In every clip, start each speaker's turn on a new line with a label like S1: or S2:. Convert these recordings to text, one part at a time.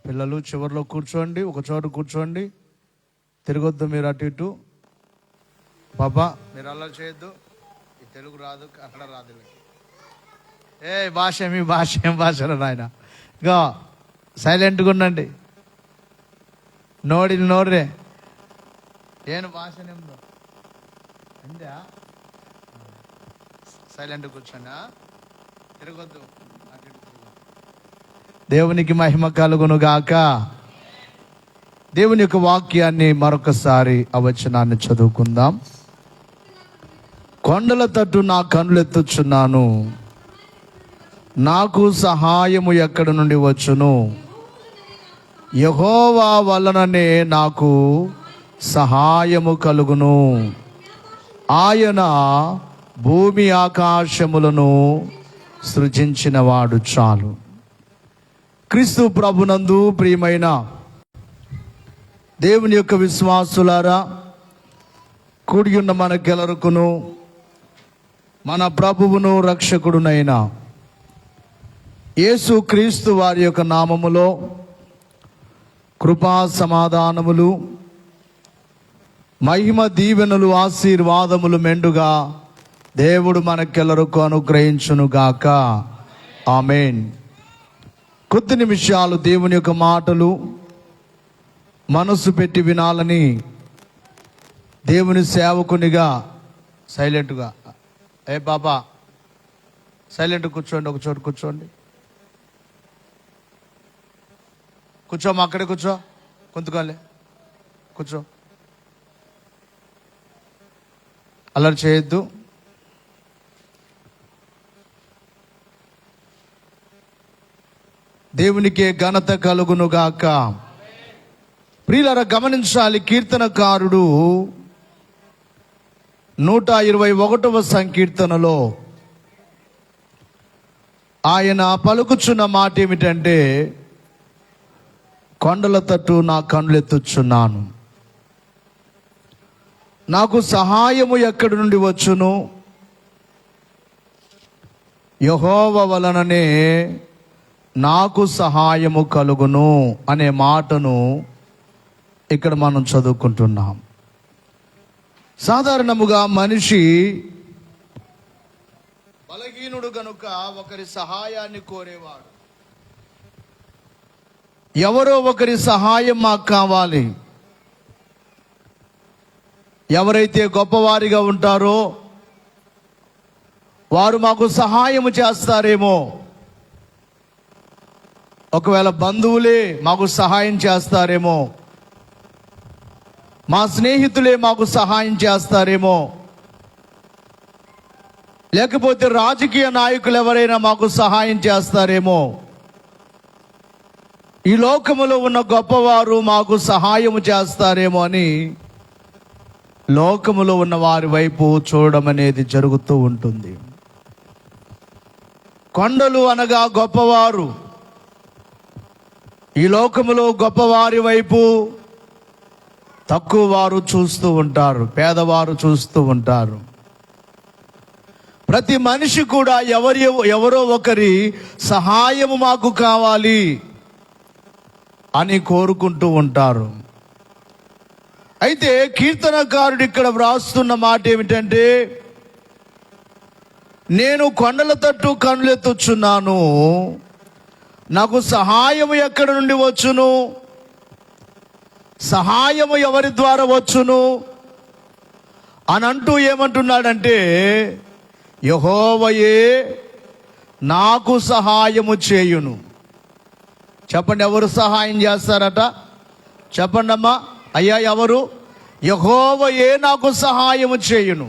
S1: పిల్లలు చివరిలో కూర్చోండి, ఒక చోట కూర్చోండి, తిరగొద్దు మీరు అటు ఇటు. పాపా మీరు అలా చేయొద్దు, ఈ తెలుగు రాదు, కన్నడ రాదు. భాష మీ భాష ఏం భాషలో నాయన. ఇక సైలెంట్గా ఉండండి, నోర్రే ಏನು ಭಾಷೆ ನಿಮ್ದು ಅಂದ್ಯಾ? సైలెంట్ కూర్చోండి, తిరగొద్దు. దేవునికి మహిమ కలుగును గాక. దేవుని యొక్క వాక్యాన్ని మరొకసారి ఆ వచనాన్ని చదువుకుందాం. కొండల తట్టు నా కన్నులెత్తుచున్నాను, నాకు సహాయము ఎక్కడి నుండి వచ్చును? యెహోవా వలననే నాకు సహాయము కలుగును. ఆయన భూమి ఆకాశములను సృజించినవాడు చాలు. క్రీస్తు ప్రభునందు ప్రియమైన దేవుని యొక్క విశ్వాసులారా, కూడి ఉన్న మనకెల్లరకును మన ప్రభువును రక్షకుడునైన యేసు క్రీస్తు వారి యొక్క నామములో కృపా సమాధానములు, మహిమ దీవెనలు, ఆశీర్వాదములు మెండుగా దేవుడు మనకెల్లరకు అనుగ్రహించును గాక. ఆమేన్. కొద్ది నిమిషాలు దేవుని యొక్క మాటలు మనసు పెట్టి వినాలని దేవుని సేవకునిగా సైలెంట్గా, బాబా సైలెంట్ కూర్చోండి, ఒక చోట కూర్చోండి. కూర్చోమ్మా, అక్కడే కూర్చో, కొంతకాలే కూర్చో, అల్లరి చేయొద్దు. దేవునికే ఘనత కలుగును గాక. ప్రియులారా, గమనించాలి, కీర్తనకారుడు 121వ సంకీర్తనలో ఆయన పలుకుచున్న మాట ఏమిటంటే, కొండల తట్టు నా కన్నులెత్తుచున్నాను, నాకు సహాయము ఎక్కడి నుండి వచ్చును? యెహోవా వలననే నాకు సహాయము కలుగును అనే మాటను ఇక్కడ మనం చదువుకుంటున్నాం. సాధారణముగా మనిషి బలహీనుడు గనుక ఒకరి సహాయాన్ని కోరేవాడు. ఎవరో ఒకరి సహాయం మాకు కావాలి. ఎవరైతే గొప్పవారిగా ఉంటారో వారు మాకు సహాయం చేస్తారేమో, ఒకవేళ బంధువులే మాకు సహాయం చేస్తారేమో, మా స్నేహితులే మాకు సహాయం చేస్తారేమో, లేకపోతే రాజకీయ నాయకులు ఎవరైనా మాకు సహాయం చేస్తారేమో, ఈ లోకములో ఉన్న గొప్పవారు మాకు సహాయం చేస్తారేమో అని లోకములో ఉన్న వారి వైపు చూడడం అనేది జరుగుతూ ఉంటుంది. కొండలు అనగా గొప్పవారు. ఈ లోకములో గొప్పవారి వైపు తక్కువ వారు చూస్తూ ఉంటారు, పేదవారు చూస్తూ ఉంటారు. ప్రతి మనిషి కూడా ఎవరో ఒకరి సహాయము మాకు కావాలి అని కోరుకుంటూ ఉంటారు. అయితే కీర్తనకారుడు ఇక్కడ వ్రాస్తున్న మాట ఏమిటంటే, నేను కొండల తట్టు కన్నులెత్తుచున్నాను, నాకు సహాయము ఎక్కడి నుండి వచ్చును? సహాయము ఎవరి ద్వారా వచ్చును అని అంటూ ఏమంటున్నాడంటే, యెహోవాయే నాకు సహాయము చేయును. చెప్పండి, ఎవరు సహాయం చేస్తారట? చెప్పండి అమ్మా. అయ్యా ఎవరు? యెహోవాయే నాకు సహాయము చేయును.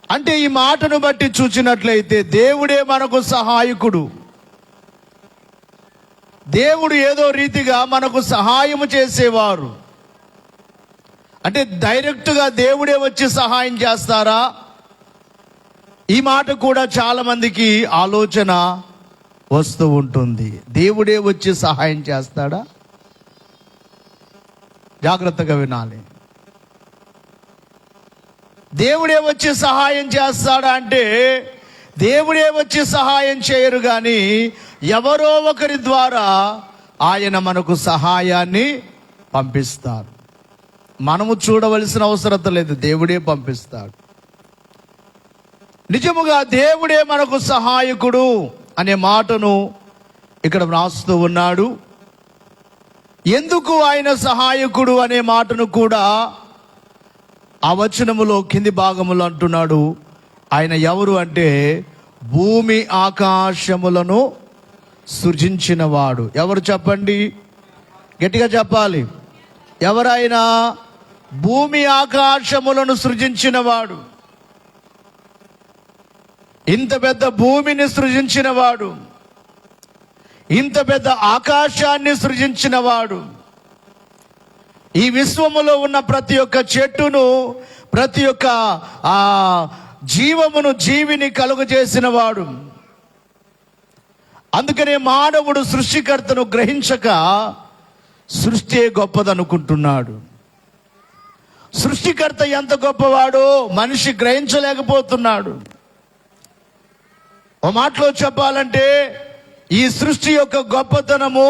S1: అంటే ఈ మాటను బట్టి చూసినట్లయితే దేవుడే మనకు సహాయకుడు. దేవుడు ఏదో రీతిగా మనకు సహాయము చేసేవారు. అంటే డైరెక్ట్గా దేవుడే వచ్చి సహాయం చేస్తారా? ఈ మాట కూడా చాలా మందికి ఆలోచన వస్తూ ఉంటుంది. దేవుడే వచ్చి సహాయం చేస్తాడా? జాగ్రత్తగా వినాలి. దేవుడే వచ్చి సహాయం చేస్తాడా అంటే, దేవుడే వచ్చి సహాయం చేయరు కానీ ఎవరో ఒకరి ద్వారా ఆయన మనకు సహాయాన్ని పంపిస్తారు. మనము చూడవలసిన అవసరం లేదు, దేవుడే పంపిస్తాడు. నిజముగా దేవుడే మనకు సహాయకుడు అనే మాటను ఇక్కడ వ్రాస్తూ ఉన్నాడు. ఎందుకు ఆయన సహాయకుడు అనే మాటను కూడా ఆ వచనములో కింది భాగములో అంటున్నాడు. ఆయన ఎవరు అంటే భూమి ఆకాశములను సృజించినవాడు. ఎవరు చెప్పండి, గట్టిగా చెప్పాలి. ఎవరైనా భూమి ఆకాశములను సృజించినవాడు, ఇంత పెద్ద భూమిని సృజించినవాడు, ఇంత పెద్ద ఆకాశాన్ని సృజించినవాడు, ఈ విశ్వములో ఉన్న ప్రతి ఒక్క చెట్టును, ప్రతి ఒక్క జీవమును, జీవిని కలుగు చేసిన వాడు. అందుకనే మానవుడు సృష్టికర్తను గ్రహించక సృష్టి గొప్పదనుకుంటున్నాడు. సృష్టికర్త ఎంత గొప్పవాడో మనిషి గ్రహించలేకపోతున్నాడు. ఓ మాటలో చెప్పాలంటే ఈ సృష్టి యొక్క గొప్పతనము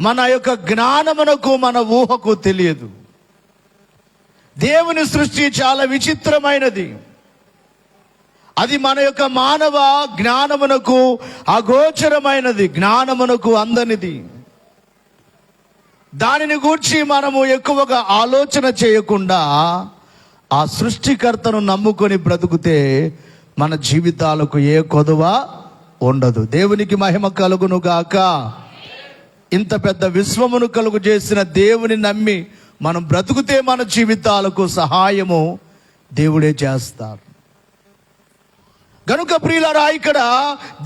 S1: మన యొక్క జ్ఞానమునకు, మన ఊహకు తెలియదు. దేవుని సృష్టి చాలా విచిత్రమైనది. అది మన యొక్క మానవ జ్ఞానమునకు అగోచరమైనది, జ్ఞానమునకు అందనిది. దానిని గూర్చి మనము ఎక్కువగా ఆలోచన చేయకుండా ఆ సృష్టికర్తను నమ్ముకొని బ్రతుకుతే మన జీవితాలకు ఏ కొదువ ఉండదు. దేవునికి మహిమ కలుగును గాక. ఇంత పెద్ద విశ్వమును కలుగు చేసిన దేవుని నమ్మి మనం బ్రతుకుతే మన జీవితాలకు సహాయము దేవుడే చేస్తారు. గనుక ప్రియులారా, ఇక్కడ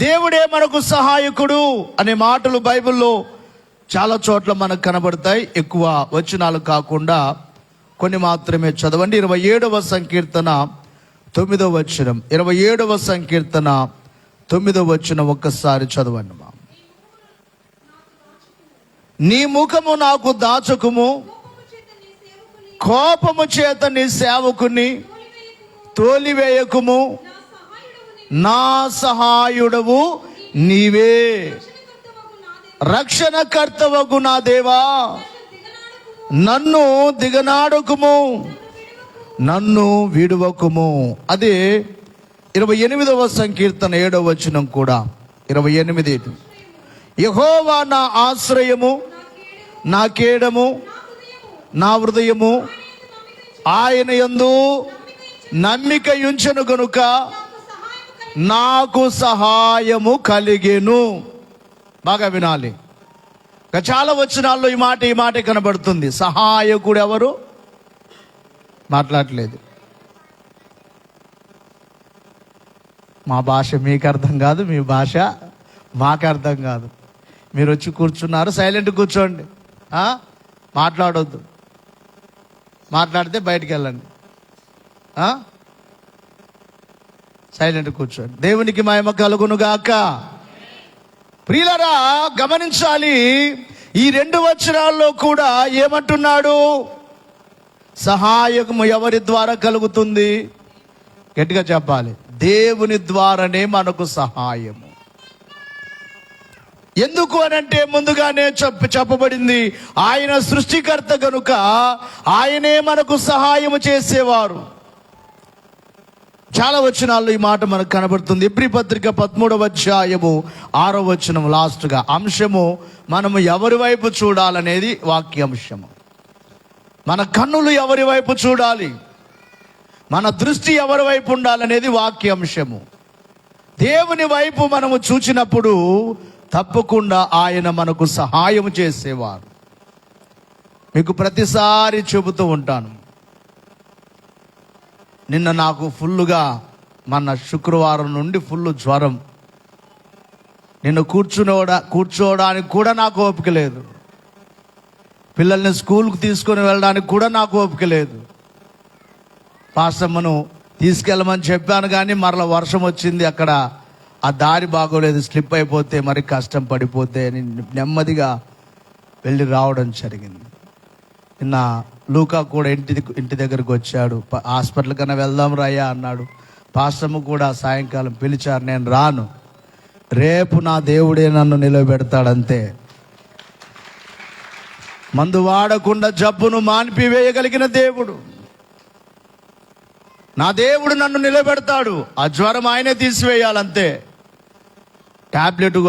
S1: దేవుడే మనకు సహాయకుడు అనే మాటలు బైబిల్లో చాలా చోట్ల మనకు కనబడతాయి. ఎక్కువ వచనాలు కాకుండా కొన్ని మాత్రమే చదవండి. 27వ సంకీర్తన 9వ వచనం, 27వ సంకీర్తన 9వ వచనం ఒక్కసారి చదవండి. నీ ముఖము నాకు దాచకుము, కోపము చేత నీ సేవకుని తోలివేయకుము, నా సహాయుడవు నీవే, రక్షణకర్తవగు నా దేవా, నన్ను దిగనాడుకుము, నన్ను విడువకుము. అదే 28వ సంకీర్తన 7వ వచనం కూడా 28. యెహోవా నా ఆశ్రయము, నా కేడము, నా హృదయము, ఆయన యందు నమ్మిక ఉంచెను గనుక నాకు సహాయము కలిగెను. బాగా వినాలి. చాలా వచనాల్లో ఈ మాట కనబడుతుంది. సహాయకుడు ఎవరు? మాట్లాడలేదు. మా భాష మీకు అర్థం కాదు, మీ భాష మాకు అర్థం కాదు. మీరు వచ్చి కూర్చున్నారు, సైలెంట్ కూర్చోండి, మాట్లాడొద్దు. మాట్లాడితే బయటికి వెళ్ళండి, సైలెంట్ కూర్చోండి. దేవునికి మహిమ కలుగును గాక. ప్రియులారా, గమనించాలి. ఈ 2 వచనాల్లో కూడా ఏమంటున్నాడు? సహాయము ఎవరి ద్వారా కలుగుతుంది? గట్టిగా చెప్పాలి. దేవుని ద్వారానే మనకు సహాయము. ఎందుకు అనంటే ముందుగానే చెప్పబడింది, ఆయన సృష్టికర్త గనుక ఆయనే మనకు సహాయము చేసేవారు. చాలా వచనాల్లో ఈ మాట మనకు కనబడుతుంది. ఎబ్రీ పత్రిక 13వ అధ్యాయము 6వ వచనం లాస్ట్గా అంశము, మనము ఎవరి వైపు చూడాలనేది వాక్యాంశము. మన కన్నులు ఎవరి వైపు చూడాలి, మన దృష్టి ఎవరి వైపు ఉండాలనేది వాక్యాంశము. దేవుని వైపు మనము చూచినప్పుడు తప్పకుండా ఆయన మనకు సహాయం చేసేవారు. మీకు ప్రతిసారి చెబుతూ ఉంటాను, నిన్న నాకు ఫుల్లుగా, మన శుక్రవారం నుండి ఫుల్ జ్వరం. నిన్ను కూర్చోవడానికి కూడా నాకు ఓపిక లేదు. పిల్లల్ని స్కూల్కి తీసుకొని వెళ్ళడానికి కూడా నాకు ఓపిక లేదు. పాస్టమ్మను తీసుకెళ్ళమని చెప్పాను, కానీ మరలా వర్షం వచ్చింది, అక్కడ ఆ దారి బాగోలేదు, స్లిప్ అయిపోతే మరి కష్టం పడిపోతే నెమ్మదిగా వెళ్ళి రావడం జరిగింది. నిన్న లూకా కూడా ఇంటి దగ్గరకు వచ్చాడు. హాస్పిటల్ కన్నా వెళ్దాం రాయ్యా అన్నాడు. పాస్టమ్మ కూడా సాయంకాలం పిలిచారు, నేను రాను, రేపు నా దేవుడే నన్ను నిలబెడతాడంతే. మందు వాడకుండా జబ్బును మాన్పివేయగలిగిన దేవుడు నా దేవుడు నన్ను నిలబెడతాడు. ఆ జ్వరం ఆయనే తీసివేయాలంతే. ట్యాబ్లెట్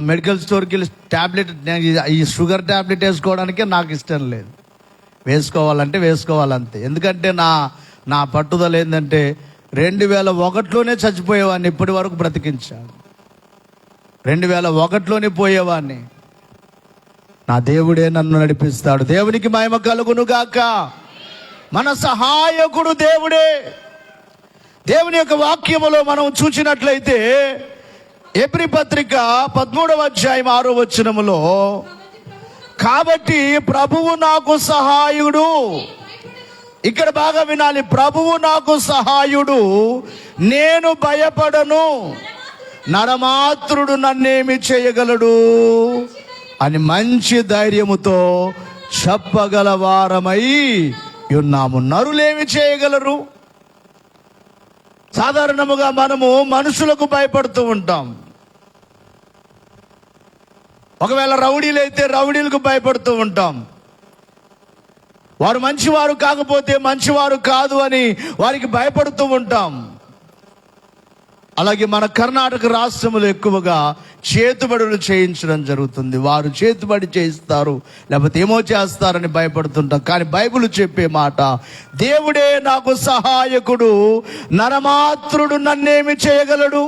S1: మెడికల్ స్టోర్కి వెళ్ళి ట్యాబ్లెట్, ఈ షుగర్ ట్యాబ్లెట్ వేసుకోవడానికే నాకు ఇష్టం లేదు. వేసుకోవాలంటే వేసుకోవాలంతే. ఎందుకంటే నా పట్టుదల ఏంటంటే 2001లోనే చచ్చిపోయేవాడిని, ఇప్పటి వరకు బ్రతికించాడు. 2001లోనే పోయేవాడిని. నా దేవుడే నన్ను నడిపిస్తాడు. దేవునికి మహిమ కలుగును గాక. మన సహాయకుడు దేవుడే. దేవుని యొక్క వాక్యములో మనం చూసినట్లయితే ఎబ్రీ పత్రిక 13వ అధ్యాయం 6వ వచనములో, కాబట్టి ప్రభువు నాకు సహాయుడు. ఇక్కడ బాగా వినాలి, ప్రభువు నాకు సహాయుడు, నేను భయపడను, నరమాత్రుడు నన్నేమి చేయగలడు అని మంచి ధైర్యముతో చెప్పగల వారమై ఉన్నాము. నరులేమి చేయగలరు? సాధారణముగా మనము మనుషులకు భయపడుతూ ఉంటాం. ఒకవేళ రౌడీలు అయితే రౌడీలకు భయపడుతూ ఉంటాం. వారు మంచివారు కాకపోతే మంచివారు కాదు అని వారికి భయపడుతూ ఉంటాం. అలాగే మన కర్ణాటక రాష్ట్రంలో ఎక్కువగా చేతుబడులు చేయించడం జరుగుతుంది. వారు చేతుబడి చేయిస్తారు, లేకపోతే ఏమో చేస్తారని భయపడుతుంటాం. కానీ బైబిల్ చెప్పే మాట, దేవుడే నాకు సహాయకుడు, నరమాత్రుడు నన్నేమి చేయగలడు.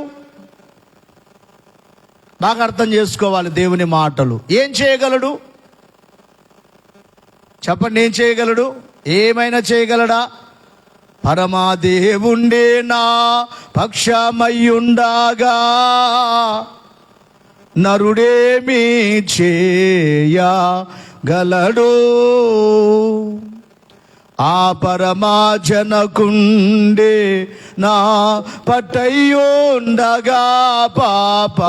S1: బాగా అర్థం చేసుకోవాలి దేవుని మాటలు. ఏం చేయగలడు చెప్పండి? ఏం చేయగలడు? ఏమైనా చేయగలడా? పరమాదేవుండే నా పక్షమయ్యుండగా నరుడేమి చేయగలడు. ఆ పరమాజనకుండే నా పట్టయ్యుండగా పాప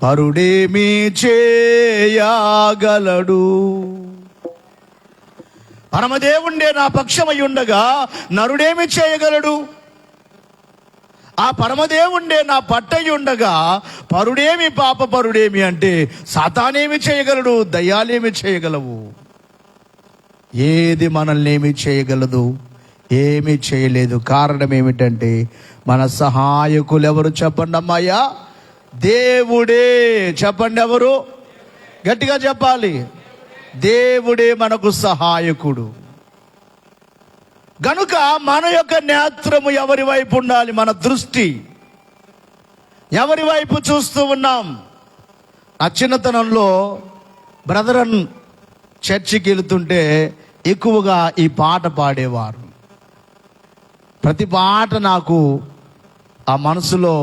S1: పరుడేమి చేయగలడు. పరమదేవుండే నా పక్షమై ఉండగా నరుడేమి చేయగలడు? ఆ పరమదేవుండే నా పట్టయి ఉండగా పరుడేమి, పాప పరుడేమి అంటే సాతానేమి చేయగలడు? దయ్యాలేమి చేయగలవు? ఏది మనల్ని ఏమి చేయగలదు? ఏమీ చేయలేదు. కారణం ఏమిటంటే మన సహాయకులు ఎవరు చెప్పండి అమ్మాయ్యా? దేవుడే. చెప్పండి, ఎవరు? గట్టిగా చెప్పాలి. దేవుడే మనకు సహాయకుడు. గనుక మన యొక్క నేత్రము ఎవరి వైపు ఉండాలి? మన దృష్టి ఎవరి వైపు చూస్తూ ఉన్నాం? ఆ చిన్నతనంలో బ్రదరన్ చర్చికి వెళుతుంటే ఎక్కువగా ఈ పాట పాడేవారు. ప్రతి పాట నాకు ఆ మనసులో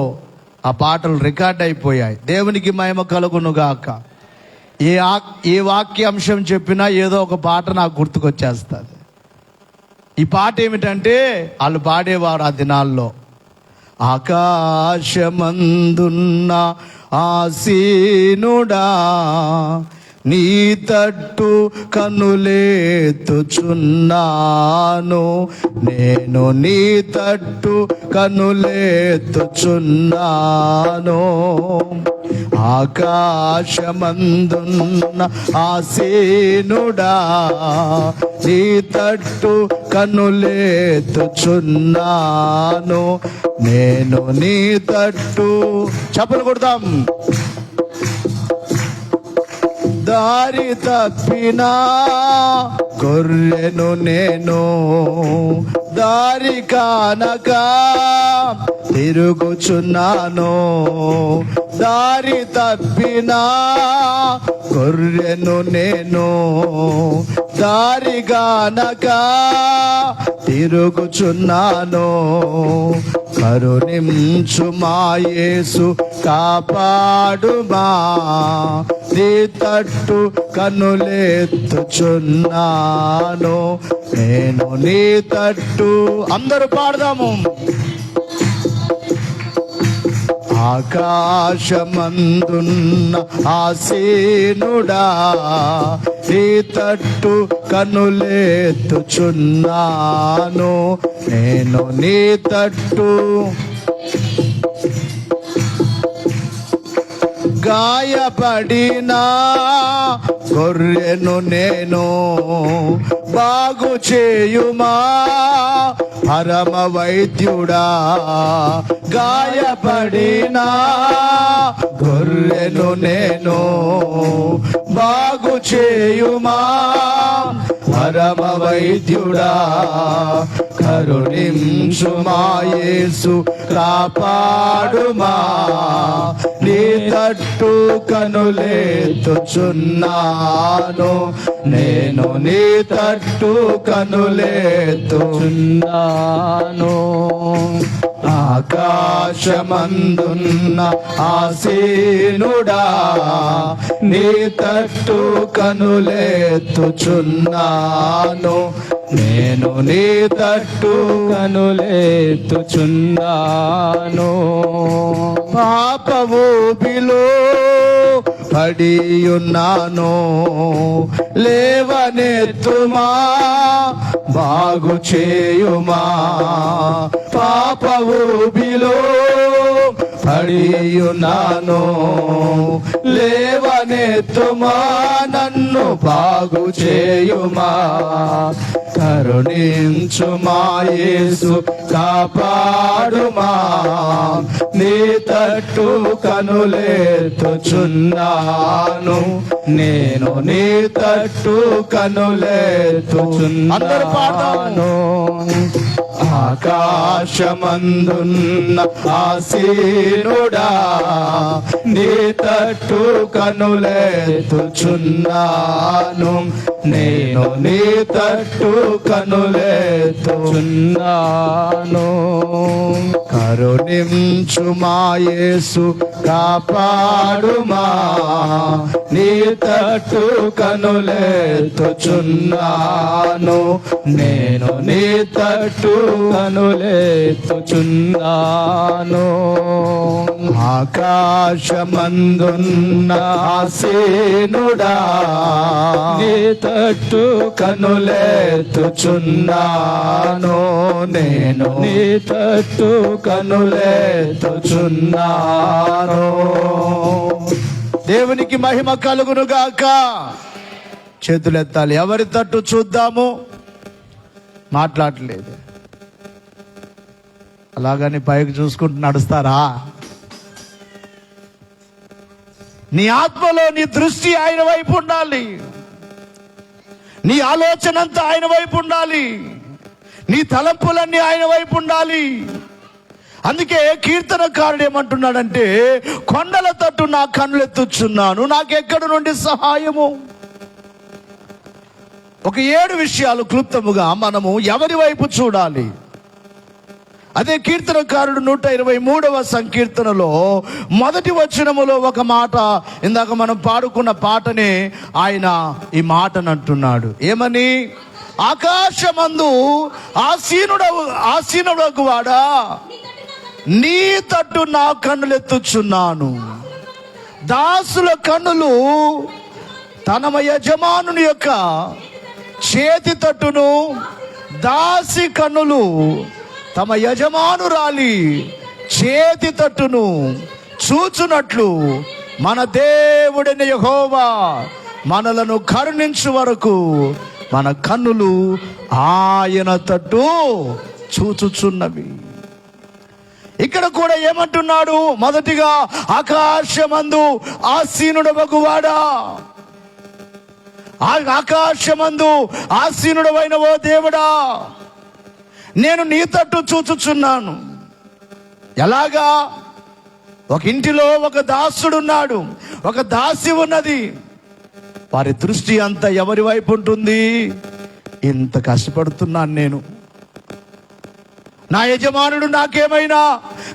S1: ఆ పాటలు రికార్డ్ అయిపోయాయి. దేవునికి మహిమ కలుగునుగాక. ఏ వాక్యాంశం చెప్పినా ఏదో ఒక పాట నాకు గుర్తుకొచ్చేస్తుంది. ఈ పాట ఏమిటంటే వాళ్ళు పాడేవారు ఆ దినాల్లో, ఆకాశమందున్న ఆసీనుడా నీ తట్టు కనులేతుచున్నాను, నేను నీ తట్టు కనులేతుచున్నాను. ఆకాశమందున్న ఆసీనుడా నీ తట్టు కనులేతుచున్నాను, నేను నీ తట్టు. చప్పలు కొడదాం. దారి తప్పినా గొర్రెను నేను, దారి కానక తిరుగుచున్నాను. దారి తప్పినా గొర్రెను నేను, దారి కానక తిరుగుచున్నాను. కరుణించు మా యేసు కాపాడుమా, నీ తట్టు కనులెత్తుచున్నాను, నేను నీ తట్టు. అందరూ పాడదాము. ఆకాశమందున్న ఆసీనుడా నీ తట్టు కనులెత్తుచున్నాను, నేను నీ తట్టు. గాయపడిన గొర్రెను నేను, బాగు చేయుమా పరమ వైద్యుడా. గాయపడిన గొర్రెను నేను, బాగు చేయుమా పరమ వైద్యుడా. కరుణించుమా యేసు, కాపాడుమా, నీ తట్టు కనులెత్తుచున్నాను నేను, నీ తట్టు కనులెత్తుచున్నాను. ఆకాశమందున్న ఆసీనుడా, నీ తట్టు కనులెత్తుచున్నాను నేను, నీ తట్టు కనులెత్తుచున్నాను. పాప ఊబిలో పడియున్నాను, లేవనెత్తుమా, బాగు చేయుమా. పాప ఊబిలో పడియున్నాను, లేవనెత్తుమా, నన్ను బాగు చేయుమా. కరుణించుమా యేసు, కాపాడుమా, నీ తట్టు కనులెత్తుచున్నాను నేను, నీ తట్టు కనులెత్తుచున్నాను. ఆకాశమందున్న ఆసీనుడా, నీ తట్టు కనులెత్తుచున్నాను నేను, నీ తట్టు కనులెత్తుచున్నాను. కరుణించుమా యేసు, కాపాడుమా, నీ తట్టు కనులెత్తుచున్నాను నేను, నీ తట్టు కనులెత్తుచున్నాను. ఆకాశమందున్న ఆసీనుడా, నీ తట్టు కనులెత్తుచున్నాను నేను, నీ తట్టు కనులెత్తుచున్నాను. దేవునికి మహిమ కలుగును గాక. చేతులెత్తాలి. ఎవరి తట్టు చూద్దాము. మాట్లాడలేదు, అలాగని పైకి చూసుకుంటూ నడుస్తారా? నీ ఆత్మలో నీ దృష్టి ఆయన వైపు ఉండాలి, నీ ఆలోచన అంతా ఆయన వైపు ఉండాలి, నీ తలంపులన్నీ ఆయన వైపు ఉండాలి. అందుకే కీర్తనకారుడు ఏమంటున్నాడంటే, కొండల తట్టు నా కన్నులెత్తుచున్నాను, నాకెక్కడి నుండి సహాయము. ఒక 7 విషయాలు క్లుప్తముగా మనము ఎవరి వైపు చూడాలి. అదే కీర్తనకారుడు 123వ సంకీర్తనలో మొదటి వచనములో ఒక మాట, ఇందాక మనం పాడుకున్న పాటనే ఆయన ఈ మాటను అంటున్నాడు. ఏమని? ఆకాశమందు ఆసీనుడగు వాడా, నీ తట్టు నా కన్నులెత్తుచున్నాను. దాసుల కన్నులు తన యజమానుని యొక్క చేతి తట్టును, దాసి కన్నులు తమ యజమానురాలి చేతి తట్టును చూచునట్లు మన దేవుడైన యెహోవా మనలను కరుణించు వరకు మన కన్నులు ఆయన తట్టు చూచుచున్నవి. ఇక్కడ కూడా ఏమంటున్నాడు? మొదటిగా ఆకాశమందు ఆసీనుడవగు వాడా, ఆకాశమందు ఆసీనుడవైన ఓ దేవుడా, నేను నీ తట్టు చూచుచున్నాను. ఎలాగా? ఒక ఇంటిలో ఒక దాసుడున్నాడు, ఒక దాసి ఉన్నది. వారి దృష్టి అంతా ఎవరి వైపు ఉంటుంది? ఇంత కష్టపడుతున్నాను నేను, నా యజమానుడు నాకేమైనా,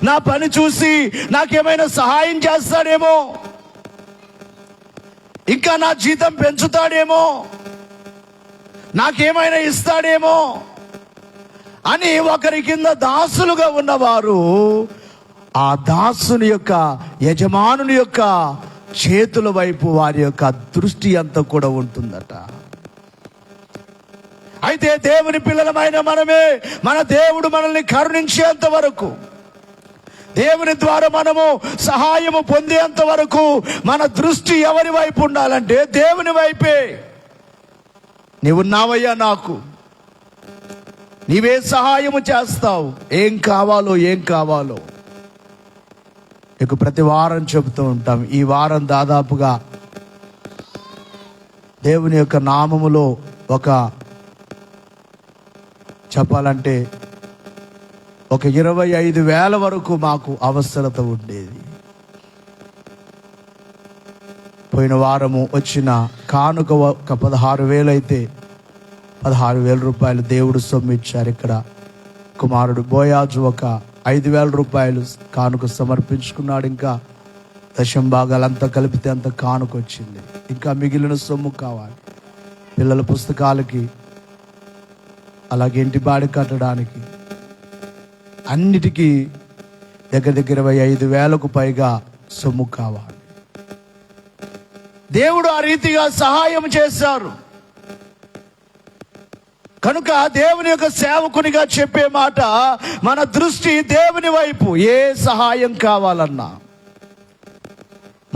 S1: నా పని చూసి నాకేమైనా సహాయం చేస్తాడేమో, ఇంకా నా జీతం పెంచుతాడేమో, నాకేమైనా ఇస్తాడేమో అని ఒకరి కింద దాసులుగా ఉన్నవారు ఆ దాసుని యొక్క యజమానుని యొక్క చేతుల వైపు వారి యొక్క దృష్టి అంతా కూడా ఉంటుందట. అయితే దేవుని పిల్లలమైన మనమే, మన దేవుడు మనల్ని కరుణించేంత వరకు, దేవుని ద్వారా మనము సహాయము పొందేంత వరకు మన దృష్టి ఎవరి వైపు ఉండాలంటే దేవుని వైపే. నీవున్నావయ్యా నాకు, నీవే సహాయము చేస్తావు, ఏం కావాలో నీకు ప్రతి వారం చెబుతూ ఉంటాం. ఈ వారం దాదాపుగా దేవుని యొక్క నామములో చెప్పాలంటే 25,000 వరకు మాకు అవసరత ఉండేది. పోయిన వారము వచ్చిన కానుక 16,000 అయితే 16,000 రూపాయలు దేవుడు సొమ్ము ఇచ్చారు. ఇక్కడ కుమారుడు బోయాజు 5,000 రూపాయలు కానుక సమర్పించుకున్నాడు. ఇంకా దశం భాగాలంతా కలిపితే అంత కానుక వచ్చింది. ఇంకా మిగిలిన సొమ్ము కావాలి పిల్లల పుస్తకాలకి, అలాగే ఇంటి బాడి కట్టడానికి, అన్నిటికీ దగ్గర 25,000కు పైగా సొమ్ము కావాలి. దేవుడు ఆ రీతిగా సహాయం చేశారు. కనుక దేవుని యొక్క సేవకునిగా చెప్పే మాట, మన దృష్టి దేవుని వైపు. ఏ సహాయం కావాలన్నా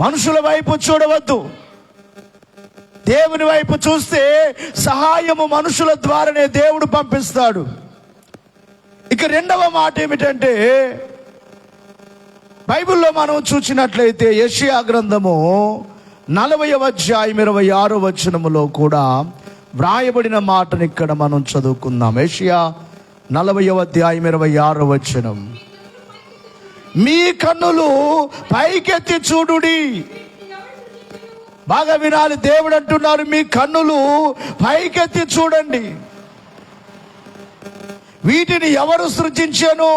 S1: మనుషుల వైపు చూడవద్దు. దేవుని వైపు చూస్తే సహాయము మనుషుల ద్వారానే దేవుడు పంపిస్తాడు. ఇక రెండవ మాట ఏమిటంటే, బైబిల్లో మనం చూసినట్లయితే యెషయా గ్రంథము 40వ అధ్యాయం 26వ వచనములో కూడా వ్రాయబడిన మాటను ఇక్కడ మనం చదువుకుందాం. యెషయా 40వ అధ్యాయం 26వ వచనం. మీ కన్నులు పైకెత్తి చూడుడి. బాగా వినాలి, దేవుడు అంటున్నారు మీ కన్నులు పైకెత్తి చూడండి. వీటిని ఎవరు సృజించాను?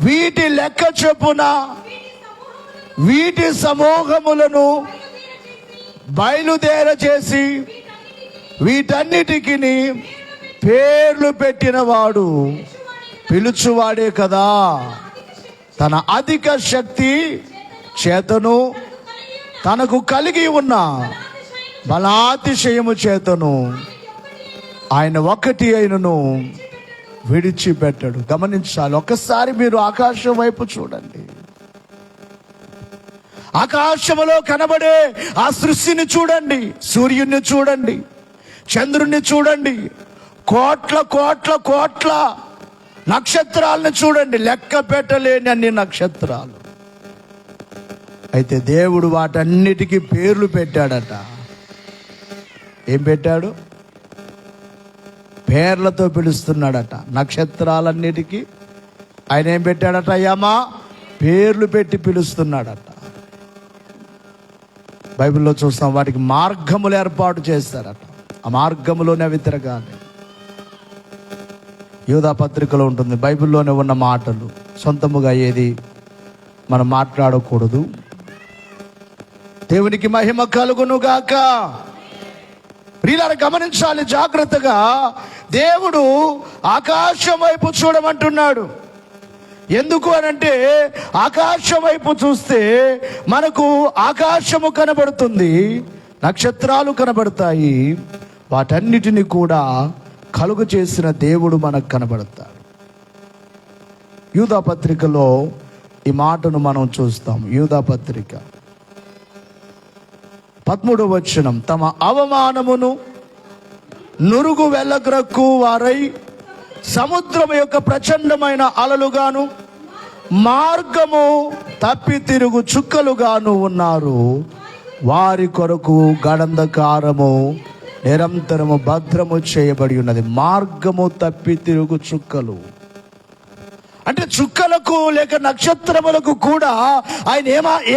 S1: వీటి లెక్క చొప్పున వీటి సమూహములను బయలుదేర చేసి వీటన్నిటికి పేర్లు పెట్టిన వాడు పిలుచువాడే కదా. తన అధిక శక్తి చేతను తనకు కలిగి ఉన్న బలాతిశయము చేతను ఆయన ఒకటి అయినను విడిచిపెట్టడు. గమనించాలి, ఒక్కసారి మీరు ఆకాశం వైపు చూడండి. ఆకాశములో కనబడే ఆ సృష్టిని చూడండి. సూర్యుని చూడండి, చంద్రుణ్ణి చూడండి, కోట్ల కోట్ల కోట్ల నక్షత్రాలను చూడండి, లెక్క పెట్టలేని అన్ని నక్షత్రాలు. అయితే దేవుడు వాటన్నిటికీ పేర్లు పెట్టాడట. ఏం పెట్టాడు? పేర్లతో పిలుస్తున్నాడట. నక్షత్రాలన్నిటికీ ఆయన ఏం పెట్టాడట? యమా పేర్లు పెట్టి పిలుస్తున్నాడట. బైబిల్లో చూస్తాం, వాటికి మార్గములు ఏర్పాటు చేస్తారట. ఆ మార్గములోనే అవి తిరగాలి. యూదా పత్రికలో ఉంటుంది, బైబిల్లోనే ఉన్న మాటలు. సొంతముగా ఏది మనం మాట్లాడకూడదు. దేవునికి మహిమ కలుగును గాక. ప్రియులారా, గమనించాలి జాగ్రత్తగా. దేవుడు ఆకాశం వైపు చూడమంటున్నాడు. ఎందుకు అనంటే, ఆకాశం వైపు చూస్తే మనకు ఆకాశము కనబడుతుంది, నక్షత్రాలు కనబడతాయి. వాటన్నిటిని కూడా కలుగు చేసిన దేవుడు మనకు కనబడతాడు. యూదా పత్రికలో ఈ మాటను మనం చూస్తాం. యూదా పత్రిక 13వ వచనం. తమ అవమానమును నురుగు వెళ్ళగ్రక్కు వారై సముద్రం యొక్క ప్రచండమైన అలలుగాను మార్గము తప్పి తిరుగు చుక్కలుగాను ఉన్నారు. వారి కొరకు గడంధకారము నిరంతరము భద్రము చేయబడి ఉన్నది. మార్గము తప్పి తిరుగు చుక్కలు అంటే చుక్కలకు లేక నక్షత్రములకు కూడా ఆయన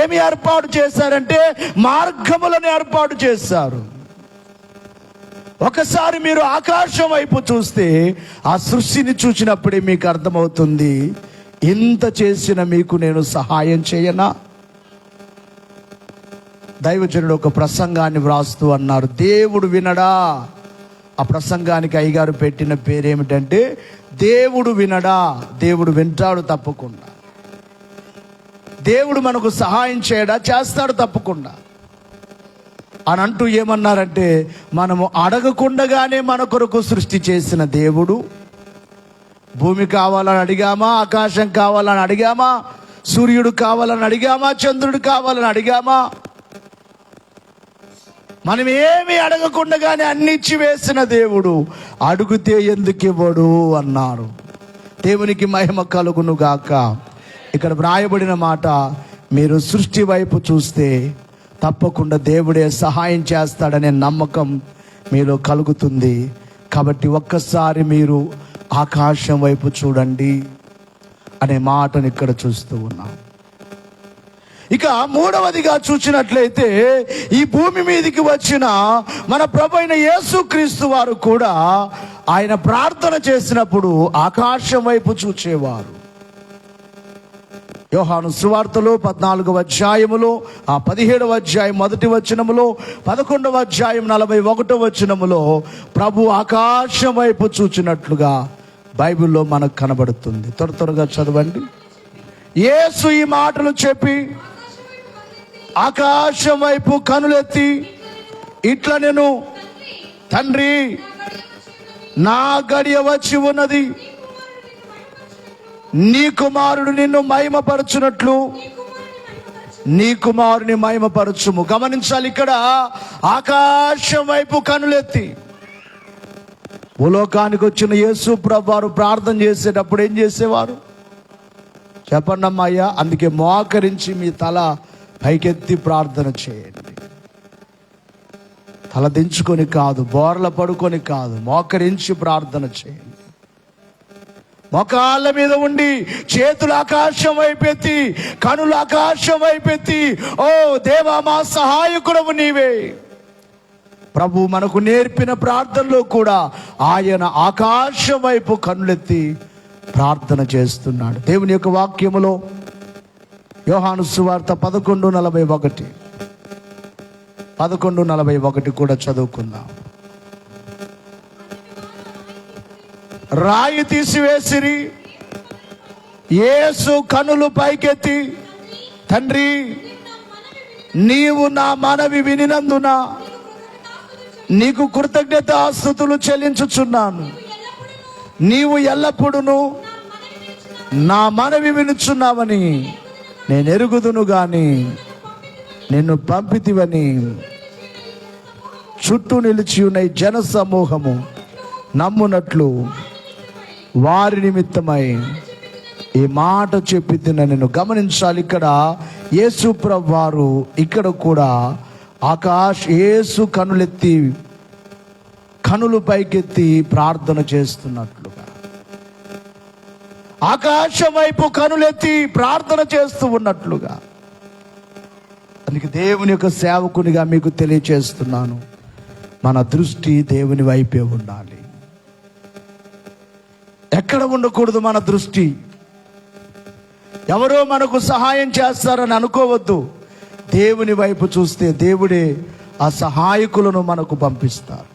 S1: ఏమి ఏర్పాటు చేశారంటే మార్గములను ఏర్పాటు చేశారు. ఒకసారి మీరు ఆకాశం వైపు చూస్తే ఆ సృష్టిని చూసినప్పుడే మీకు అర్థమవుతుంది, ఇంత చేసిన మీకు నేను సహాయం చేయనా? దైవజనుడు ఒక ప్రసంగాన్ని వ్రాస్తూ అన్నారు, దేవుడు వినడా? ఆ ప్రసంగానికి అయ్యగారు పెట్టిన పేరేమిటంటే, దేవుడు వినడా? దేవుడు వింటాడు తప్పకుండా. దేవుడు మనకు సహాయం చేయడా? చేస్తాడు తప్పకుండా అని అంటూ ఏమన్నారంటే, మనము అడగకుండగానే మన కొరకు సృష్టి చేసిన దేవుడు, భూమి కావాలని అడిగామా? ఆకాశం కావాలని అడిగామా? సూర్యుడు కావాలని అడిగామా? చంద్రుడు కావాలని అడిగామా? మనం ఏమి అడగకుండానే అన్ని ఇచ్చి వేసిన దేవుడు అడిగితే ఎందుకు ఇవ్వడు అన్నారు. దేవునికి మహిమ కలుగును గాక. ఇక్కడ వ్రాయబడిన మాట, మీరు సృష్టి వైపు చూస్తే తప్పకుండా దేవుడే సహాయం చేస్తాడనే నమ్మకం మీలో కలుగుతుంది. కాబట్టి ఒక్కసారి మీరు ఆకాశం వైపు చూడండి అనే మాటను ఇక్కడ చూస్తూ ఉన్నాం. ఇక మూడవదిగా చూసినట్లయితే, ఈ భూమి మీదకి వచ్చిన మన ప్రభు అయిన యేసుక్రీస్తు వారు కూడా ఆయన ప్రార్థన చేసినప్పుడు ఆకాశం వైపు చూచేవారు. యోహాను సువార్తలో 14వ అధ్యాయములో 17వ అధ్యాయం 1వ వచనములో 11వ అధ్యాయం 41వ వచనములో ప్రభు ఆకాశం వైపు చూచినట్లుగా బైబిల్లో మనకు కనబడుతుంది. త్వరగా చదవండి. యేసు ఈ మాటలు చెప్పి ఆకాశం వైపు కనులెత్తి ఇట్లా, నేను తండ్రి, నా గడియ వచ్చి ఉన్నది, నీ కుమారుడు నిన్ను మహిమపరచునట్లు నీ కుమారుని మహిమపరచుము. గమనించాలి, ఇక్కడ ఆకాశం వైపు కనులెత్తి. భూలోకానికి వచ్చిన యేసు ప్రభు వారు ప్రార్థన చేసేటప్పుడు ఏం చేసేవారు చెప్పండి అమ్మాయ్యా? అందుకే మోకరించి మీ తల పైకెత్తి ప్రార్థన చేయండి. తల దించుకొని కాదు, బోర్ల పడుకొని కాదు, మోకరించి ప్రార్థన చేయండి. మోకాళ్ళ మీద ఉండి చేతులు ఆకాశం వైపెత్తి, కనులు ఆకాశం వైపెత్తి, ఓ దేవా, మా సహాయకుడవు నీవే. ప్రభు మనకు నేర్పిన ప్రార్థనలో కూడా ఆయన ఆకాశం వైపు కనులెత్తి ప్రార్థన చేస్తున్నాడు. దేవుని యొక్క వాక్యములో యోహాను సువార్త 11:41 కూడా చదువుకుందాం. రాయి తీసివేసిరి, యేసు కనులు పైకెత్తి, తండ్రి, నీవు నా మనవి వినినందున నీకు కృతజ్ఞతాస్తుతులు చెల్లించుచున్నాను. నీవు ఎల్లప్పుడూ నా మనవి వినుచున్నావని నేను ఎరుగుదును గాని నిన్ను పంపితివని చుట్టూ నిలిచి ఉన్న జన సమూహము నమ్మునట్లు వారి నిమిత్తమై ఈ మాట చెప్పిన నేను. గమనించాలి, ఇక్కడ యేసు ప్రభు వారు ఇక్కడ కూడా యేసు కనులెత్తి, కనులు పైకెత్తి ప్రార్థన చేస్తున్నట్లుగా, ఆకాశం వైపు కనులెత్తి ప్రార్థన చేస్తూ ఉన్నట్లుగా. అందుకే దేవుని యొక్క సేవకునిగా మీకు తెలియచేస్తున్నాను, మన దృష్టి దేవుని వైపే ఉండాలి. ఎక్కడ ఉండకూడదు మన దృష్టి. ఎవరో మనకు సహాయం చేస్తారని అనుకోవద్దు. దేవుని వైపు చూస్తే దేవుడే ఆ సహాయకులను మనకు పంపిస్తారు.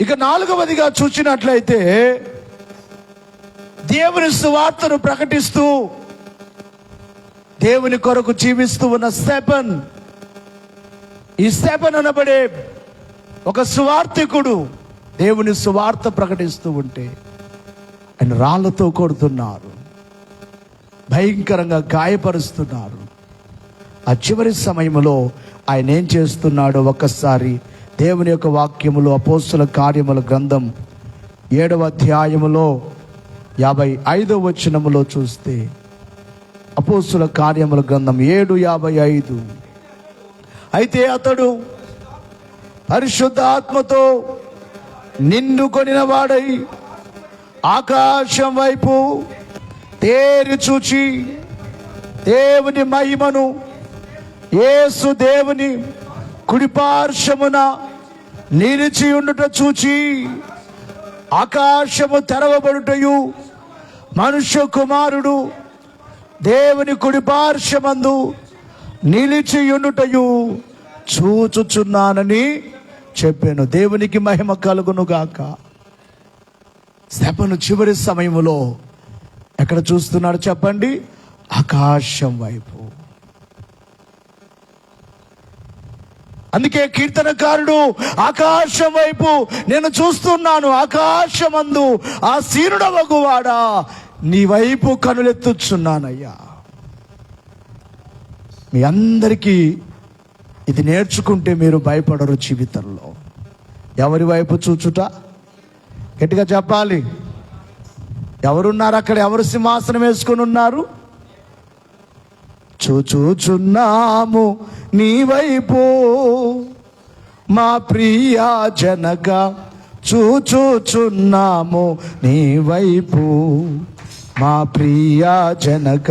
S1: ఇక 4వదిగా చూసినట్లయితే, దేవుని సువార్తను ప్రకటిస్తూ దేవుని కొరకు జీవిస్తూ ఉన్న స్టెఫెన్. ఈ స్టెఫెన్ అనబడే ఒక సువార్తికుడు దేవుని సువార్త ప్రకటిస్తూ ఉంటే ఆయన రాళ్లతో కొడుతున్నారు, భయంకరంగా గాయపరుస్తున్నారు. ఆ చివరి సమయంలో ఆయన ఏం చేస్తున్నాడో ఒక్కసారి దేవుని యొక్క వాక్యములో అపోస్తుల కార్యముల గ్రంథం 7వ అధ్యాయములో 55వ వచనములో చూస్తే, అపోస్తుల కార్యముల గ్రంథం 7:55, అయితే అతడు పరిశుద్ధాత్మతో నిండుకొనిన వాడై ఆకాశం వైపు తేరి చూచి దేవుని మహిమను, యేసు దేవుని కుడిపార్శ్వమున నిలిచి ఉండుట చూచి, ఆకాశము తెరవబడుటయు మనుష్య కుమారుడు దేవుని కుడిపార్శ్వమందు నిలిచి ఉండుటయు చూచుచున్నానని చెప్పాను. దేవునికి మహిమ కలుగును గాక. స్టెఫెను చివరి సమయంలో ఎక్కడ చూస్తున్నాడు చెప్పండి? ఆకాశం వైపు. అందుకే కీర్తనకారుడు ఆకాశం వైపు నేను చూస్తున్నాను, ఆకాశమందు ఆ సీనుడవగువాడా నీ వైపు కనులెత్తుచున్నానయ్యా. మీ అందరికీ ఇది నేర్చుకుంటే మీరు భయపడరు జీవితంలో. ఎవరి వైపు చూచుట? గట్టిగా చెప్పాలి. ఎవరున్నారు అక్కడ? ఎవరు సింహాసనం వేసుకొని ఉన్నారు? చూచుచున్నాము నీ వైపు మా ప్రియా జనక, చూచుచున్నాము నీ వైపు మా ప్రియా జనక,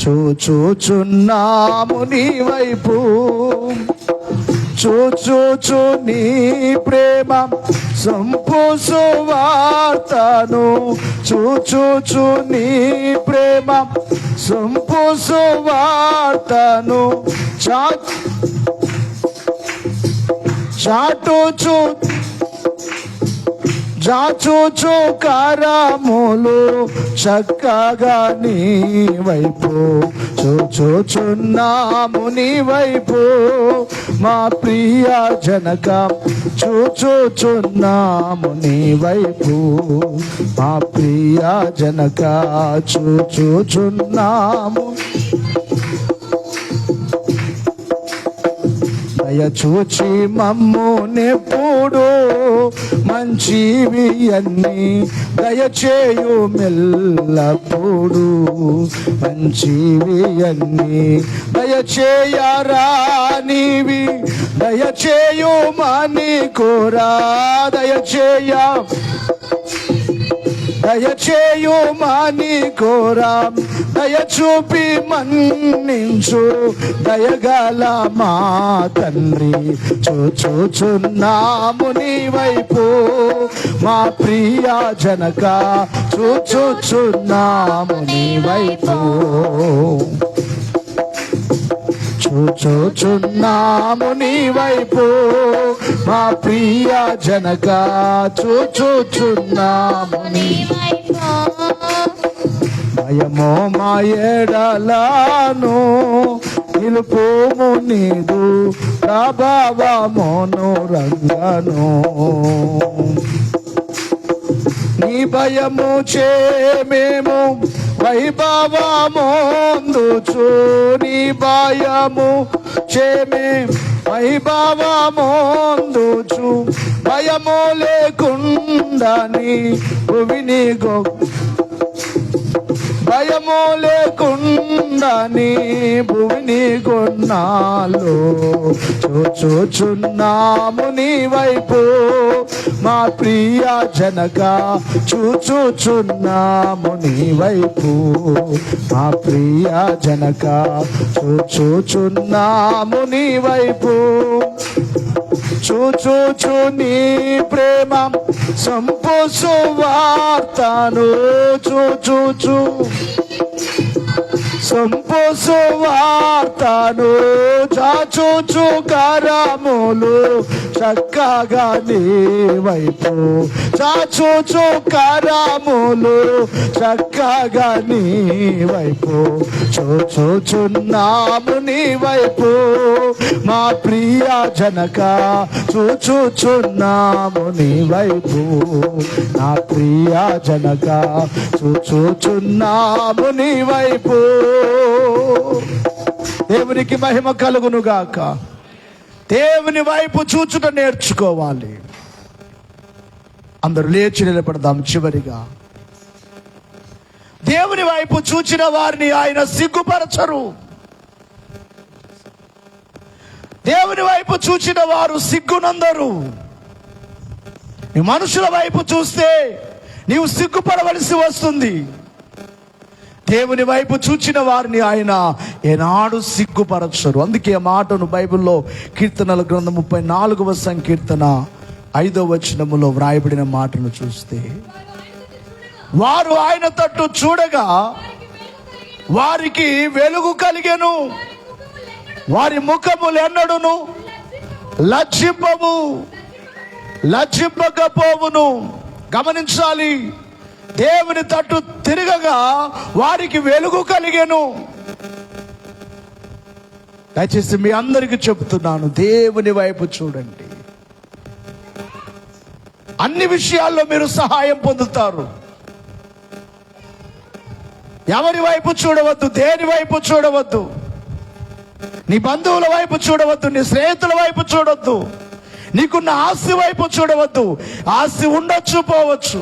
S1: చూచుచున్నాము నీ వైపు. చూచూచు నీ ప్రేమ సంపూసు వార్తను, చూచూచు నీ ప్రేమ సంపూసు వార్తను, చాటుచు జాచుచు కరములు చక్కగా నీ వైపు, చూచుచున్నాము నీ వైపు మా ప్రియ జనక, చూచుచున్నాము నీ వైపు మా ప్రియ జనక, చూచుచున్నాము. దయచూచి మమ్మునెప్పుడు మంచివి అన్నీ దయచేయు మెల్లప్పుడు, మంచివి అన్నీ దయచేయరానివి దయచేయు మని కోరా, దయచేయు మని కోరా, దయచూపి మన్నించు దయగల మా తండ్రి, చూచుచున్నాము నీ వైపు మా ప్రియా జనక, చూచుచున్నాము నీ వైపు, చూచుచున్నాము నీ వైపు మా ప్రియా జనక, చూచుచున్నాము నీ వైపు. భయమో మా ఎడలను నిలుపుము నీదు ప్రభావమును రంగను, నీ భయము చే మేము వైభవమొందుచు, నీ భయము చే మేము వైభవమొందుచు, భయము లేకుండా నీ భువిని భయము లేకుండా నీ భూమిని కొన్నాళ్ళు, చూచుచున్నాము నీ వైపు మా ప్రియా జనక, చూచుచున్నాము నీ వైపు మా ప్రియా జనక, చూచుచున్నాము నీ వైపు. చూచూచు నీ ప్రేమ సంపూసు వార్తను, చూచూచు సంపూసు వార్తను, చాచూచు కరములు చక్కగా నీ వైపు, చాచూచు కరములు చక్కగా నీ వైపు, చూచుచున్నాము నీ వైపు మా ప్రియా జనక, చూచుచున్నాము నీ వైపు నా ప్రియా జనక, చూచుచున్నాము నీ వైపు. దేవునికి మహిమ కలుగును గాక. దేవుని వైపు చూచుట నేర్చుకోవాలి. అందరూ లేచి నిలబడదాం. చివరిగా దేవుని వైపు చూచిన వారిని ఆయన సిగ్గుపరచరు. దేవుని వైపు చూచిన వారు సిగ్గునందరు. నీ మనుషుల వైపు చూస్తే నీవు సిగ్గుపడవలసి వస్తుంది. దేవుని వైపు చూచిన వారిని ఆయన ఏనాడు సిగ్గుపరచరు. అందుకే ఆ మాటను బైబిల్లో కీర్తనల గ్రంథం 34వ సంకీర్తన 5వ వచనములో వ్రాయబడిన మాటను చూస్తే, వారు ఆయన తట్టు చూడగా వారికి వెలుగు కలిగెను, వారి ముఖములు ఎన్నడును లజ్జింపకపోవును. గమనించాలి, దేవుని తట్టు తిరగగా వారికి వెలుగు కలిగెను. దయచేసి మీ అందరికీ చెబుతున్నాను, దేవుని వైపు చూడండి. అన్ని విషయాల్లో మీరు సహాయం పొందుతారు. ఎవరి వైపు చూడవద్దు, దేని వైపు చూడవద్దు. నీ బంధువుల వైపు చూడవద్దు, నీ స్నేహితుల వైపు చూడవద్దు, నీకున్న ఆస్తి వైపు చూడవద్దు. ఆస్తి ఉండొచ్చు, పోవచ్చు.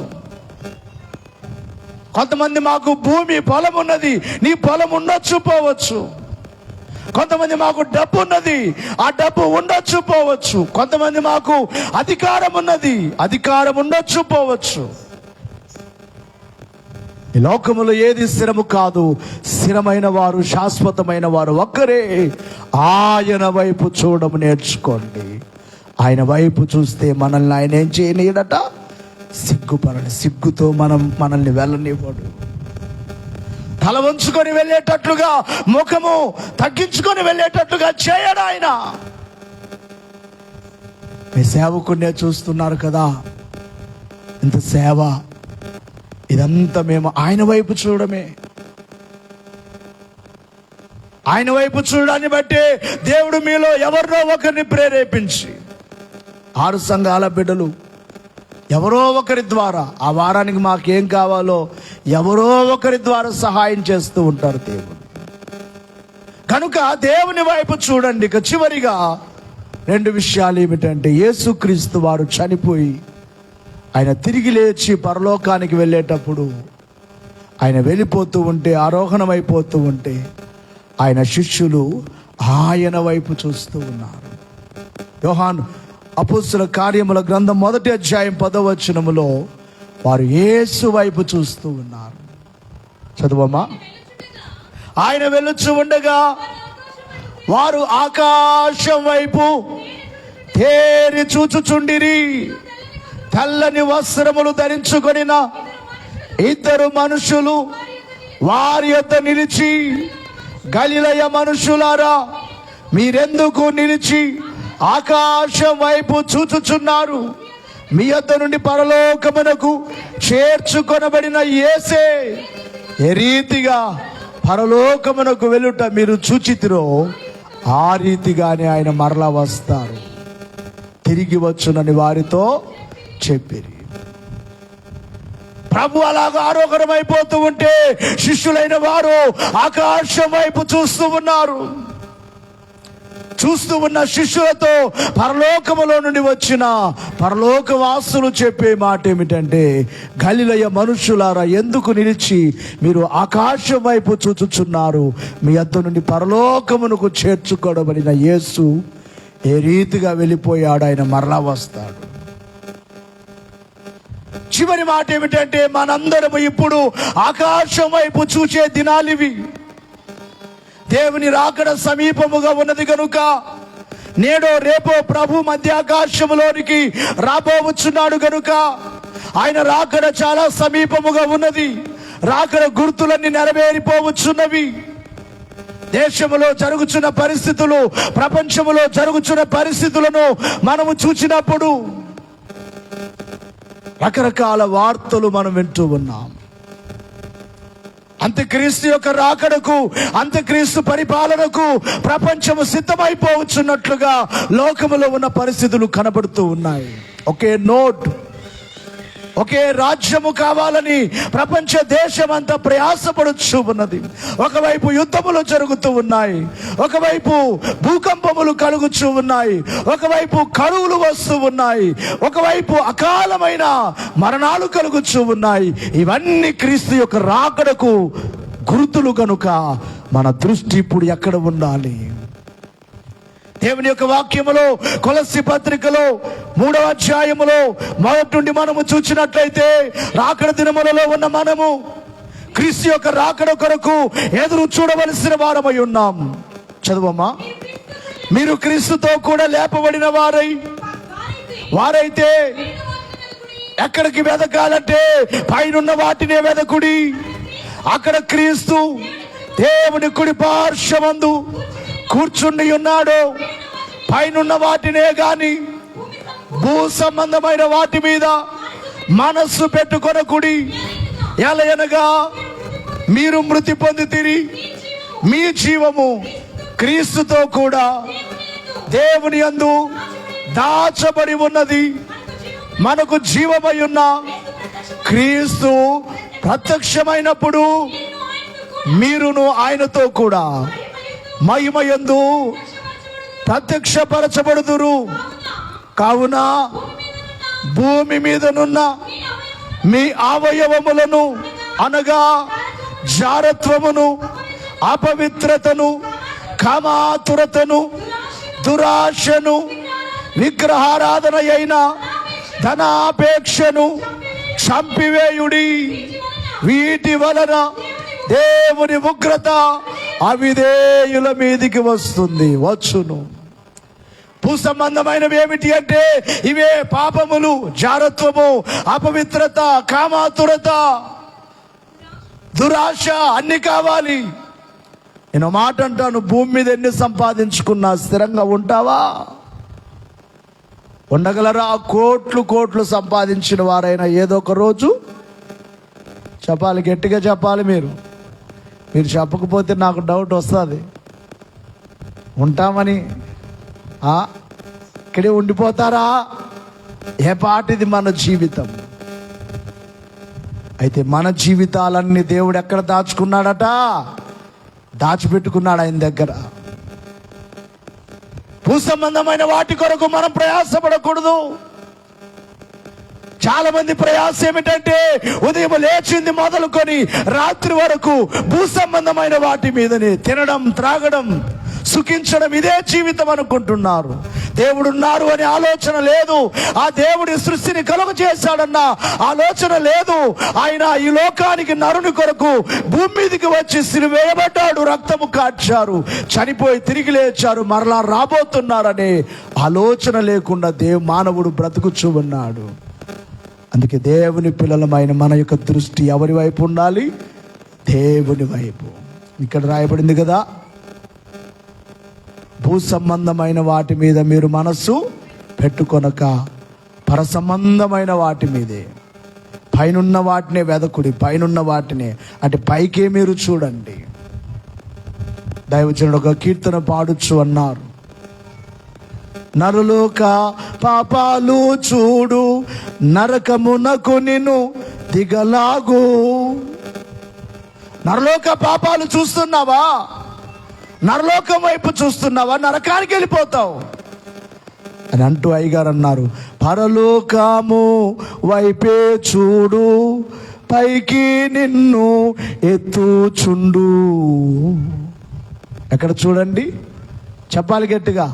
S1: కొంతమంది మాకు భూమి పొలం ఉన్నది, నీ పొలం ఉండొచ్చు, పోవచ్చు. కొంతమంది మాకు డబ్బు ఉన్నది, ఆ డబ్బు ఉండొచ్చు, పోవచ్చు. కొంతమంది మాకు అధికారం ఉన్నది, అధికారం ఉండొచ్చు, పోవచ్చు. ఈ లోకములో ఏది స్థిరము కాదు, స్థిరమైన వారు, శాశ్వతమైన వారు ఒక్కరే. ఆయన వైపు చూడము నేర్చుకోండి. ఆయన వైపు చూస్తే మనల్ని ఆయన ఏం చేయనీయడట, సిగ్గుపడని, సిగ్గుతో మనల్ని వెళ్ళనివ్వడు. తల వంచుకొని వెళ్ళేటట్లుగా, ముఖము తగ్గించుకొని వెళ్ళేటట్లుగా చేయడు ఆయన. మీ సేవకుడినే చూస్తున్నారు కదా, ఇంత సేవ, ఇదంతా మేము ఆయన వైపు చూడమే. ఆయన వైపు చూడడాన్ని బట్టి దేవుడు మీలో ఎవరినో ఒకరిని ప్రేరేపించి, 6 సంఘాల బిడ్డలు ఎవరో ఒకరి ద్వారా, ఆ వారానికి మాకేం కావాలో ఎవరో ఒకరి ద్వారా సహాయం చేస్తూ ఉంటారు దేవుడు. కనుక దేవుని వైపు చూడండి. ఇక చివరిగా 2 విషయాలు ఏమిటంటే, యేసుక్రీస్తు వారు చనిపోయి ఆయన తిరిగి లేచి పరలోకానికి వెళ్ళేటప్పుడు, ఆయన వెళ్ళిపోతూ ఉంటే, ఆరోహణమైపోతూ ఉంటే, ఆయన శిష్యులు ఆయన వైపు చూస్తూ ఉన్నారు. యోహాను అపోస్తలుల కార్యముల గ్రంథం 1వ అధ్యాయం 10వ వచనములో వారు యేసు వైపు చూస్తూ ఉన్నారు. చదువమ్మా. ఆయన వెళ్ళుచు ఉండగా వారు ఆకాశం వైపు తేరి చూచుచుండిరి. తెల్లని వస్త్రములు ధరించుకొనిన 2 మనుషులు వారి యొద్ద నిలిచి, గలిలయ మనుషులారా, మీరెందుకు నిలిచి ఆకాశం వైపు చూచుచున్నారు? మీ యొద్ద నుండి పరలోకమునకు చేర్చుకొనబడిన యేసే ఏ రీతిగా పరలోకమునకు వెళ్ళుట మీరు చూచితిరో, ఆ రీతిగానే ఆయన మరలా వస్తారు, తిరిగి వచ్చునని వారితో చెప్పిరి. ప్రభు అలాగా ఆరోగ్యమైపోతూ ఉంటే శిష్యులైన వారు ఆకాశం వైపు చూస్తూ ఉన్నారు. చూస్తూ ఉన్న శిష్యులతో పరలోకములో నుండి వచ్చిన పరలోకవాసులు చెప్పే మాట ఏమిటంటే, గలిలయ మనుషులారా, ఎందుకు నిలిచి మీరు ఆకాశం వైపు చూచుచున్నారు? మీ యొద్ద నుండి పరలోకమునకు చేర్చుకోవబడిన యేసు ఏ రీతిగా వెళ్ళిపోయాడు, ఆయన మరలా వస్తాడు. చివరి మాట ఏమిటంటే, మనందరము ఇప్పుడు ఆకాశం వైపు చూసే దినాలివి. దేవుని రాకడ సమీపముగా ఉన్నది కనుక నేడో రేపో ప్రభు మధ్యాకాశములోనికి రాబోవచ్చున్నాడు కనుక ఆయన రాకడ చాలా సమీపముగా ఉన్నది. రాకడ గుర్తులన్నీ నెరవేరిపోవచ్చున్నవి. దేశములో జరుగుతున్న పరిస్థితులు, ప్రపంచములో జరుగుతున్న పరిస్థితులను మనము చూసినప్పుడు రకరకాల వార్తలు మనం వింటూ ఉన్నాం. అంత్యక్రీస్తు యొక్క రాకడకు, అంత్యక్రీస్తు పరిపాలనకు ప్రపంచము సిద్ధమైపోవచ్చున్నట్లుగా లోకములో ఉన్న పరిస్థితులు కనబడుతూ ఉన్నాయి. ఒకే నోట్, ఒకే రాజ్యము కావాలని ప్రపంచ దేశమంతా ప్రయాసపడుచు ఉన్నది. ఒకవైపు యుద్ధములు జరుగుతూ ఉన్నాయి, ఒకవైపు భూకంపములు కలుగుచూ ఉన్నాయి, ఒకవైపు కరువులు వస్తూ ఉన్నాయి, ఒకవైపు అకాలమైన మరణాలు కలుగుచూ ఉన్నాయి. ఇవన్నీ క్రీస్తు యొక్క రాకడకు గుర్తులు కనుక మన దృష్టి ఇప్పుడు ఎక్కడ ఉండాలి? దేవుని యొక్క వాక్యములో, కొలస్సీ పత్రికలో 3వ అధ్యాయములో 1 నుండి మనము చూసినట్లయితే, రాకడ దినములలో ఉన్న మనము క్రీస్తు యొక్క రాకడ కొరకు ఎదురు చూడవలసిన వారమై ఉన్నాం. చదువమ్మా. మీరు క్రీస్తుతో కూడా లేపబడిన వారైతే ఎక్కడికి వెదకాలంటే పైనున్న వాటినే వెదకుడి. అక్కడ క్రీస్తు దేవుని కుడి పార్శ్వమందు కూర్చుండి ఉన్నాడు. పైనున్న వాటినే గాని భూ సంబంధమైన వాటి మీద మనస్సు పెట్టుకొనకుడి. ఎలయనగా మీరు మృతి పొందితిరి, మీ జీవము క్రీస్తుతో కూడా దేవుని యందు దాచబడి ఉన్నది. మనకు జీవమై ఉన్న క్రీస్తు ప్రత్యక్షమైనప్పుడు మీరును ఆయనతో కూడా మహిమయందు ప్రత్యక్షపరచబడుదురు. కావున భూమి మీదనున్న మీ అవయవములను అనగా జారత్వమును, అపవిత్రతను, కామాతురతను, దురాశను, విగ్రహారాధన అయిన ధనాపేక్షను చంపివేయుడి. వీటి వలన దేవుని ఉగ్రత అవిధేయుల మీదికి వచ్చును. భూసంబంధమైనవి ఏమిటి అంటే ఇవే పాపములు, జారత్వము, అపవిత్రత, కామాతురత, దురాశ అన్ని కావాలి. నేను మాట అంటాను, భూమి మీద ఎన్ని సంపాదించుకున్నా స్థిరంగా ఉంటావా? ఉండగలరా? కోట్లు కోట్లు సంపాదించిన వారైనా ఏదో ఒక రోజు చెప్పాలి, గట్టిగా చెప్పాలి. మీరు చెప్పకపోతే నాకు డౌట్ వస్తుంది. ఉంటామని ఇక్కడే ఉండిపోతారా? ఏ పాటిది మన జీవితం. అయితే మన జీవితాలన్నీ దేవుడు ఎక్కడ దాచుకున్నాడట? దాచిపెట్టుకున్నాడు ఆయన దగ్గర. భూసంబంధమైన వాటి కొరకు మనం ప్రయాసపడకూడదు. చాలా మంది ప్రయాస ఏమిటంటే ఉదయం లేచింది మొదలుకొని రాత్రి వరకు భూసంబంధమైన వాటి మీదనే తినడం, త్రాగడం, సుఖించడం, ఇదే జీవితం అనుకుంటున్నారు. దేవుడున్నారు అనే ఆలోచన లేదు. ఆ దేవుడి సృష్టిని కలుగ చేశాడన్న ఆలోచన లేదు. ఆయన ఈ లోకానికి నరుని కొరకు భూమి మీదకి వచ్చి సిలువ వేయబడ్డాడు, రక్తము కార్చారు, చనిపోయి తిరిగి లేచారు, మరలా రాబోతున్నారనే ఆలోచన లేకుండా మానవుడు బ్రతుకుచూ ఉన్నాడు. అందుకే దేవుని పిల్లలమైన మన యొక్క దృష్టి ఎవరి వైపు ఉండాలి? దేవుని వైపు. ఇక్కడ రాయబడింది కదా, భూ సంబంధమైన వాటి మీద మీరు మనస్సు పెట్టుకొనక పరసంబంధమైన వాటి మీదే, పైనున్న వాటినే వెదకుడి. పైనున్న వాటినే అంటే పైకే మీరు చూడండి. దైవజనుడు ఒక కీర్తన పాడుచు అన్నారు, నరులోక పాపాలు చూడు, నరకమునకు నిన్ను దిగలాగు. నరలోక పాపాలు చూస్తున్నావా? నరలోకం వైపు చూస్తున్నావా? నరకానికి వెళ్ళిపోతావు అని అంటూ అయ్యగారు అన్నారు, పరలోకము వైపే చూడు, పైకి నిన్ను ఎత్తుచుండు. ఎక్కడ చూడండి? చెప్పాలి గట్టిగా,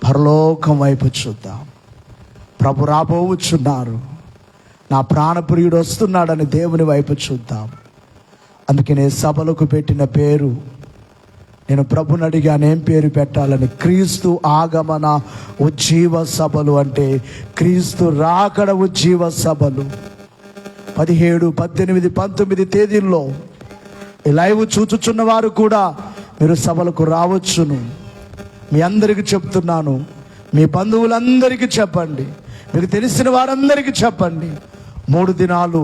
S1: పరలోకం వైపు చూద్దాం. ప్రభు రాబోచున్నారు, నా ప్రాణప్రియుడు వస్తున్నాడని దేవుని వైపు చూద్దాం. అందుకనే సభలకు పెట్టిన పేరు, నేను ప్రభుని అడిగాను ఏం పేరు పెట్టాలని. క్రీస్తు ఆగమన ఉజ్జీవ సభలు, అంటే క్రీస్తు రాకడ ఉజ్జీవ సభలు. 17, 18, 19 తేదీల్లో ఈ లైవ్ చూచుచున్న వారు కూడా మీరు సభలకు రావచ్చును. మీ అందరికీ చెప్తున్నాను, మీ బంధువులందరికీ చెప్పండి, మీకు తెలిసిన వారందరికీ చెప్పండి. 3 దినాలు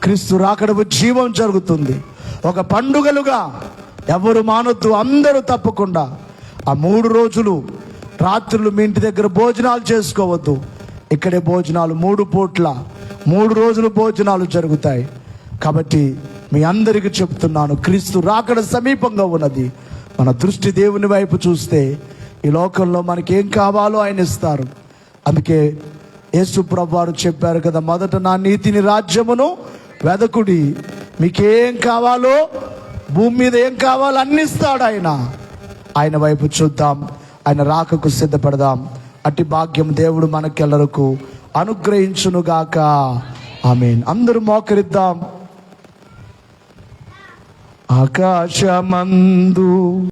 S1: క్రీస్తు రాకడ ఉజ్జీవం జరుగుతుంది. ఒక పండుగలుగా ఎవరు మానొద్దు, అందరూ తప్పకుండా ఆ 3 రోజులు రాత్రులు మీ ఇంటి దగ్గర భోజనాలు చేసుకోవద్దు. ఇక్కడే భోజనాలు 3 పూట్ల 3 రోజులు భోజనాలు జరుగుతాయి. కాబట్టి మీ అందరికీ చెప్తున్నాను, క్రీస్తు రాకడ సమీపంగా ఉన్నది. మన దృష్టి దేవుని వైపు చూస్తే ఈ లోకంలో మనకి ఏం కావాలో ఆయన ఇస్తారు. అందుకే యేసు ప్రభువు వారు చెప్పారు కదా, మొదట నా నీతిని రాజ్యమును వెదకుడి, మీకేం కావాలో భూమి మీద ఏం కావాలో అన్ని ఇస్తాడు ఆయన. ఆయన వైపు చూద్దాం, ఆయన రాకకు సిద్ధపడదాం. అట్టి భాగ్యం దేవుడు మనకెల్లరకు అనుగ్రహించునుగాక. ఆమేన్. అందరూ మోకరిద్దాం. ఆకాశమందు